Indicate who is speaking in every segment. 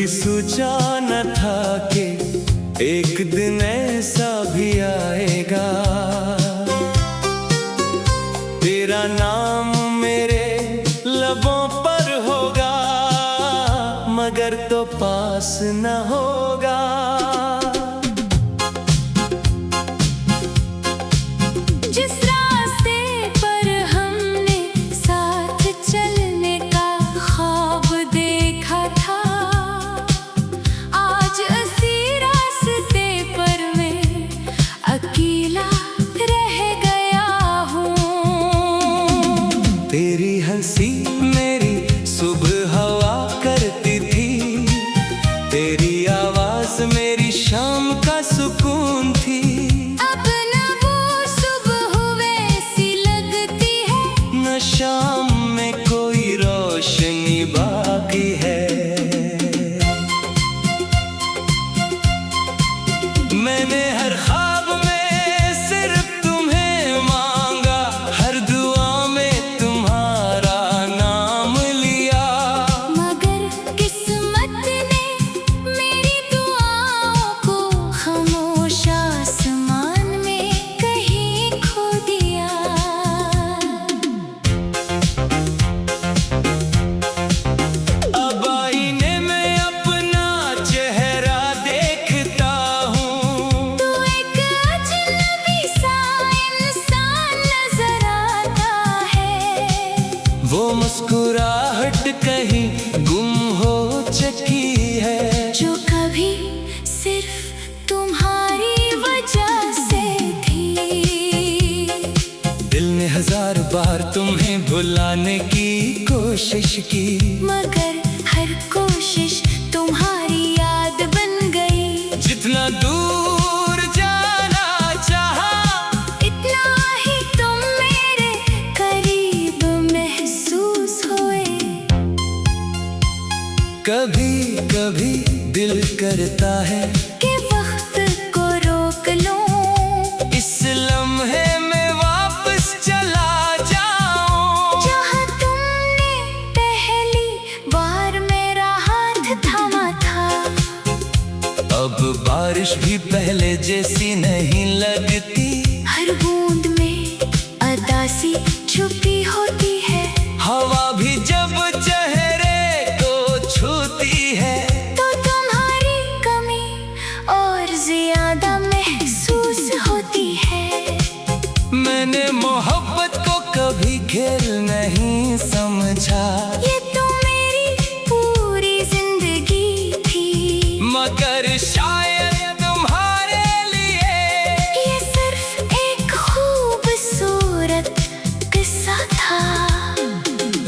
Speaker 1: कभी सोचा न था कि एक दिन ऐसा भी आएगा, तेरा नाम मेरे लबों पर होगा, मगर तो पास न होगा।
Speaker 2: जिस रास्ते पर हमने साथ चलने का ख्वाब देखा था, आज उसी रास्ते पर मैं अकेला रह गया हूँ।
Speaker 1: तेरी हंसी मेरी सुबह हवा करती थी, तेरी आवाज मेरी शाम का सुकून थी।
Speaker 2: अब न वो सुबह वैसी लगती है,
Speaker 1: न शाम में कोई रोशनी बाकी है। मैंने हर ख्वाब में सिर्फ तुम्हें मांगा, हर दुआ में तुम्हारा नाम लिया,
Speaker 2: मगर किस्मत ने मेरी दुआओं को खामोश आसमान में कहीं खो दिया।
Speaker 1: अब आईने में अपना चेहरा देखता हूँ,
Speaker 2: तू एक अजनबी सा इंसान नजर आता है।
Speaker 1: वो मुस्कुराहट कहीं गुम हो चुकी है,
Speaker 2: जो कभी सिर्फ तुम्हारी वजह से थी।
Speaker 1: दिल ने हजार बार तुम्हें भुलाने की कोशिश की,
Speaker 2: मगर हर कोशिश तुम्हारी याद बन गई।
Speaker 1: जितना दूर जाना चाहा,
Speaker 2: इतना ही तुम मेरे करीब महसूस हुए।
Speaker 1: कभी कभी दिल करता है
Speaker 2: कि वक्त को रोक लूं,
Speaker 1: इस लम्हे में वापस चला जाऊं,
Speaker 2: जहाँ तुमने पहली बार मेरा हाथ थामा था।
Speaker 1: अब बारिश भी पहले जैसी नहीं लगती,
Speaker 2: हर बूंद में अदासी छुपी होती है।
Speaker 1: हवा भी जब चेहरे को छूती है,
Speaker 2: तो तुम्हारी कमी और ज्यादा महसूस होती है।
Speaker 1: मैंने मोहब्बत को कभी खेल नहीं समझा,
Speaker 2: ये तो मेरी पूरी जिंदगी थी,
Speaker 1: मगर शायद तुम्हारे लिए
Speaker 2: ये सिर्फ एक खूबसूरत किस्सा था।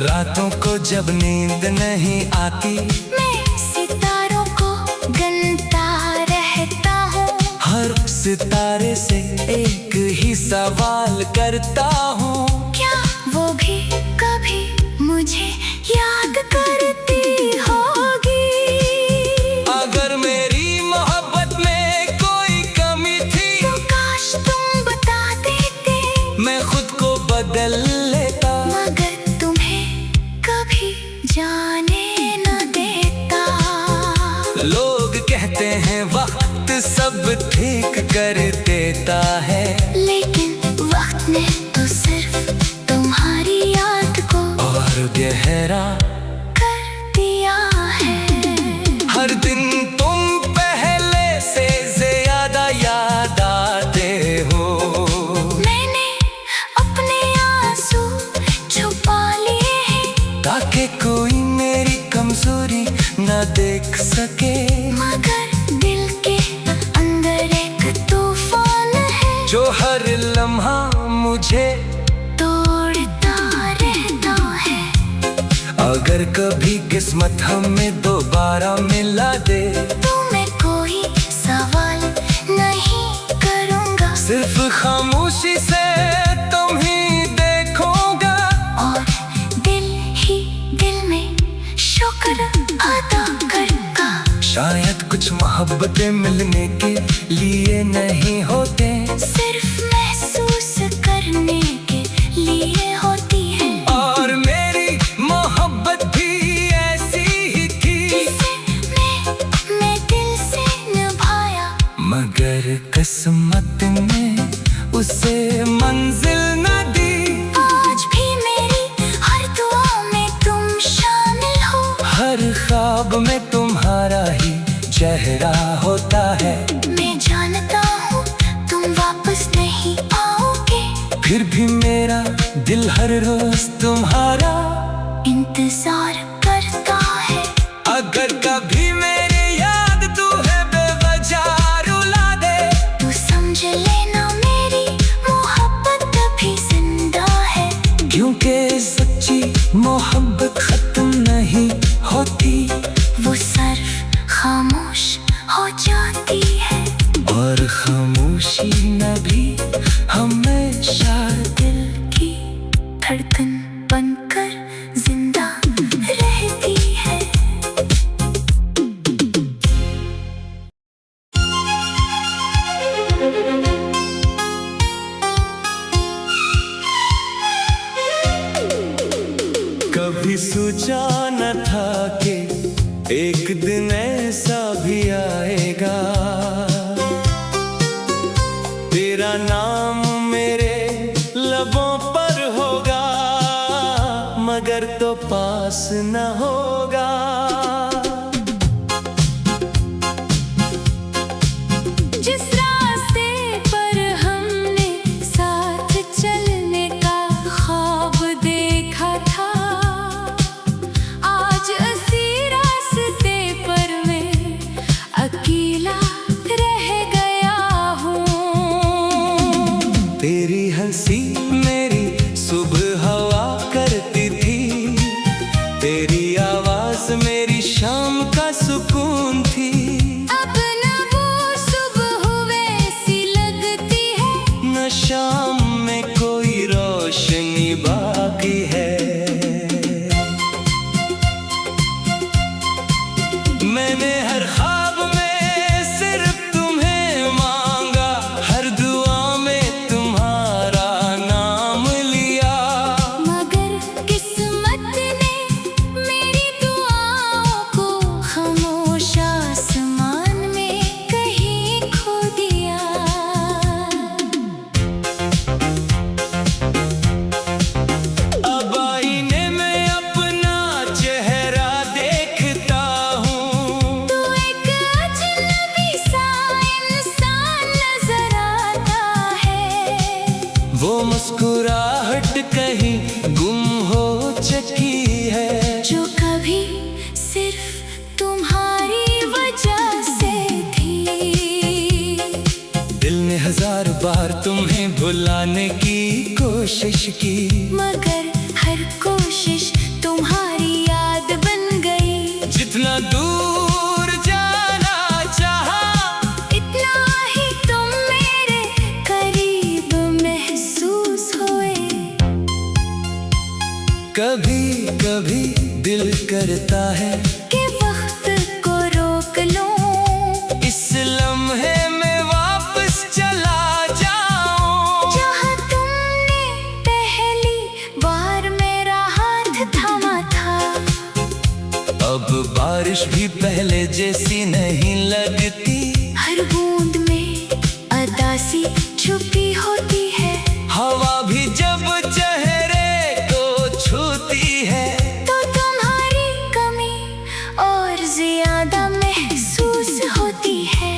Speaker 1: रातों को जब नींद नहीं आती,
Speaker 2: मैं सितारों को गिनता रहता हूँ।
Speaker 1: हर सितारे से एक ही सवाल करता हूँ,
Speaker 2: क्या वो भी कभी मुझे याद करती होगी?
Speaker 1: अगर मेरी मोहब्बत में कोई कमी थी,
Speaker 2: तो काश तुम बता देते,
Speaker 1: मैं खुद को बदल लेता,
Speaker 2: मगर तुम्हें कभी जाने न देता।
Speaker 1: लोग कहते हैं वक्त सब ठीक कर देता है,
Speaker 2: लेकिन वक्त ने तो सिर्फ तुम्हारी याद को
Speaker 1: और गहरा
Speaker 2: कर दिया है।
Speaker 1: हर दिन तुम पहले से ज्यादा याद आते हो,
Speaker 2: मैंने अपने आंसू छुपा लिए हैं,
Speaker 1: ताकि कोई मेरी कमजोरी न देख सके,
Speaker 2: मगर दिल के अंदर एक तूफान है,
Speaker 1: जो हर लम्हा मुझे
Speaker 2: तोड़ता रहता है।
Speaker 1: अगर कभी किस्मत हमें दोबारा मिला दे,
Speaker 2: तो मैं कोई सवाल नहीं करूँगा,
Speaker 1: सिर्फ खामोशी से तुम ही देखूंगा,
Speaker 2: और दिल ही दिल में शुक्र अदा करूँगा।
Speaker 1: शायद कुछ मोहब्बतें मिलने के लिए नहीं होते,
Speaker 2: सिर्फ महसूस करने के लिए होती है।
Speaker 1: और मेरी मोहब्बत भी ऐसी ही थी,
Speaker 2: जिसे मैं
Speaker 1: उसे मंजिल न दी।
Speaker 2: आज भी मेरी हर दुआ में तुम शामिल हो।
Speaker 1: हर ख्वाब में तुम्हारा ही चेहरा होता है।
Speaker 2: मैं जानता हूँ तुम वापस नहीं आओगे,
Speaker 1: फिर भी मेरा दिल हर रोज तुम्हारा
Speaker 2: इंतजार करता है।
Speaker 1: अगर कभी मेरी याद तुम्हें बेवजह रुला दे,
Speaker 2: तू समझ लेना मेरी मोहब्बत भी जिंदा है।
Speaker 1: क्योंकि सच्ची मोहब्बत खत्म नहीं होती,
Speaker 2: वो सिर्फ खामोश हो जाती है।
Speaker 1: और खामोशी में भी हमेशा
Speaker 2: दिल की धड़कन बनकर जिंदा रहती है।
Speaker 1: कभी सोचा न था कि एक दिन ऐसा भी आएगा, तेरा नाम मेरे लबों पर होगा, मगर तो पास न होगा।
Speaker 2: जिस रास्ते पर हमने साथ चलने का ख्वाब देखा था, आज उसी रास्ते पर मैं अकेला रह गया हूँ।
Speaker 1: तेरी हंसी मेरी सुबह हवा करती थी, तेरी आवाज मेरी शाम का सुकून थी।
Speaker 2: अब न वो सुबह वैसी लगती है,
Speaker 1: न शाम में कोई रोशनी बाकी है। मैंने हर ख्वाब में सिर्फ तुम्हें मांगा, हर दुआ में तुम्हारा नाम लिया,
Speaker 2: मगर किस्मत ने मेरी दुआओं को खामोश आसमान में कहीं खो दिया।
Speaker 1: अब आईने में अपना चेहरा देखता हूँ,
Speaker 2: तू एक अजनबी सा इंसान नजर आता है।
Speaker 1: वो मुस्कुराहट कहीं गुम हो चुकी है,
Speaker 2: जो कभी सिर्फ तुम्हारी वजह से थी।
Speaker 1: दिल ने हजार बार तुम्हें भुलाने की कोशिश की,
Speaker 2: मगर हर कोशिश तुम्हारी याद बन गई।
Speaker 1: जितना दूर जाना चाहा,
Speaker 2: इतना ही तुम मेरे करीब महसूस हुए।
Speaker 1: कभी कभी दिल करता है
Speaker 2: कि वक्त को रोक लूं,
Speaker 1: इस लम्हे में वापस चला जाऊं,
Speaker 2: जहाँ तुमने पहली बार मेरा हाथ थामा था।
Speaker 1: अब बारिश भी पहले जैसी नहीं लगती,
Speaker 2: हर बूंद में अदासी छुपी होती है।
Speaker 1: हवा भी जब चेहरे को छूती है,
Speaker 2: तो तुम्हारी कमी और ज्यादा महसूस होती है।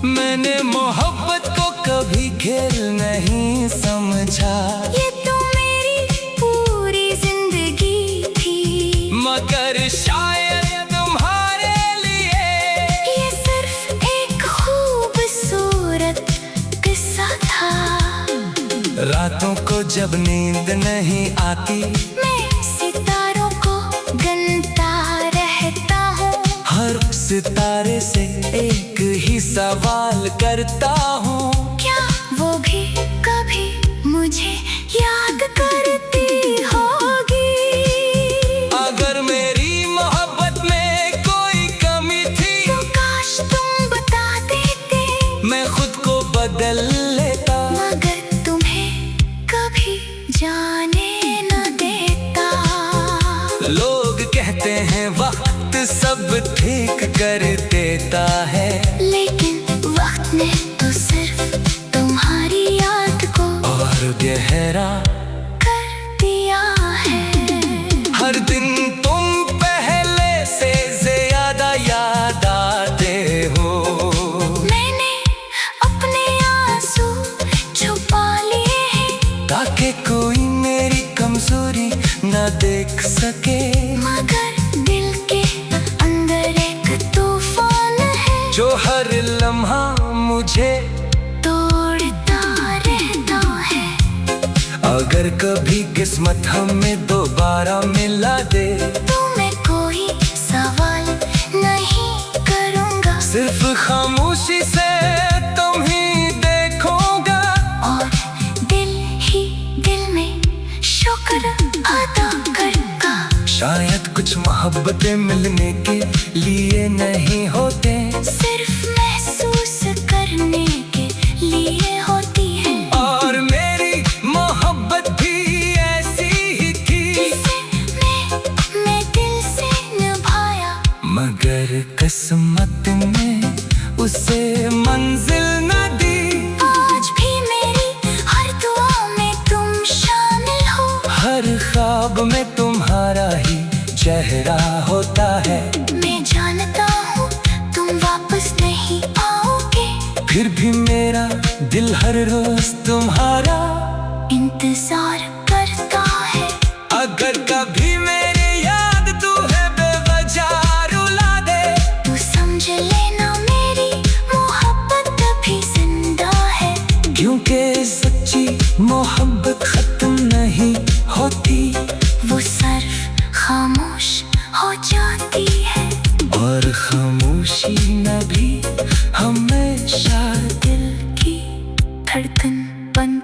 Speaker 1: मैंने मोहब्बत को कभी खेल नहीं समझा,
Speaker 2: ये तो मेरी पूरी जिंदगी थी,
Speaker 1: मगर शायद तुम्हारे लिए
Speaker 2: ये सिर्फ एक खूबसूरत किस्सा था।
Speaker 1: रातों को जब नींद नहीं आती,
Speaker 2: मैं सितारों को गिनता रहता हूँ।
Speaker 1: हर सितारे से एक ही सवाल करता हूँ,
Speaker 2: क्या वो भी कभी मुझे याद करती होगी?
Speaker 1: अगर मेरी मोहब्बत में कोई कमी थी,
Speaker 2: तो काश तुम बता देते,
Speaker 1: मैं खुद को बदल लेता,
Speaker 2: मगर तुम्हें कभी जाने न देता।
Speaker 1: लोग कहते हैं वक्त सब ठीक कर देता है,
Speaker 2: लेकिन वक्त ने तो सिर्फ तुम्हारी याद
Speaker 1: गहरा
Speaker 2: कर दिया है।
Speaker 1: हर दिन तुम पहले से ज्यादा याद आते हो।
Speaker 2: मैंने अपने आंसू छुपा लिए हैं,
Speaker 1: ताकि कोई मेरी कमजोरी न देख सके।
Speaker 2: मगर दिल के अंदर एक तूफान है,
Speaker 1: जो हर लम्हा मुझे
Speaker 2: तोड़ता रहता है।
Speaker 1: अगर कभी किस्मत हमें दोबारा मिला दे,
Speaker 2: तो मैं कोई सवाल नहीं करूँगा,
Speaker 1: सिर्फ खामोशी से तुम ही देखूंगा।
Speaker 2: और दिल ही दिल में शुक्र अदा करूँगा।
Speaker 1: शायद कुछ मोहब्बतें मिलने के लिए नहीं होते,
Speaker 2: सिर्फ महसूस करने के लिए होती है।
Speaker 1: और मेरी मोहब्बत भी ऐसी ही थी,
Speaker 2: जिसे मैं दिल से निभाया,
Speaker 1: मगर किस्मत ने उसे मंजिल न दी।
Speaker 2: आज भी मेरी हर दुआ में तुम शामिल हो।
Speaker 1: हर ख्वाब में तुम्हारा ही चेहरा होता है।
Speaker 2: मैं जानता हूँ तुम वापस नहीं आओगे,
Speaker 1: फिर भी मेरा दिल हर रोज तुम्हारा
Speaker 2: इंतजार करता है।
Speaker 1: अगर कभी मेरी याद तुम्हें बेवजह रुला दे,
Speaker 2: तू समझ लेना मेरी मोहब्बत अभी जिंदा है।
Speaker 1: क्योंकि सच्ची मोहब्बत खत्म नहीं होती,
Speaker 2: वो सिर्फ खामोश हो जाती है,
Speaker 1: और खामोशी में भी हमेशा
Speaker 2: दिल की धड़कन बन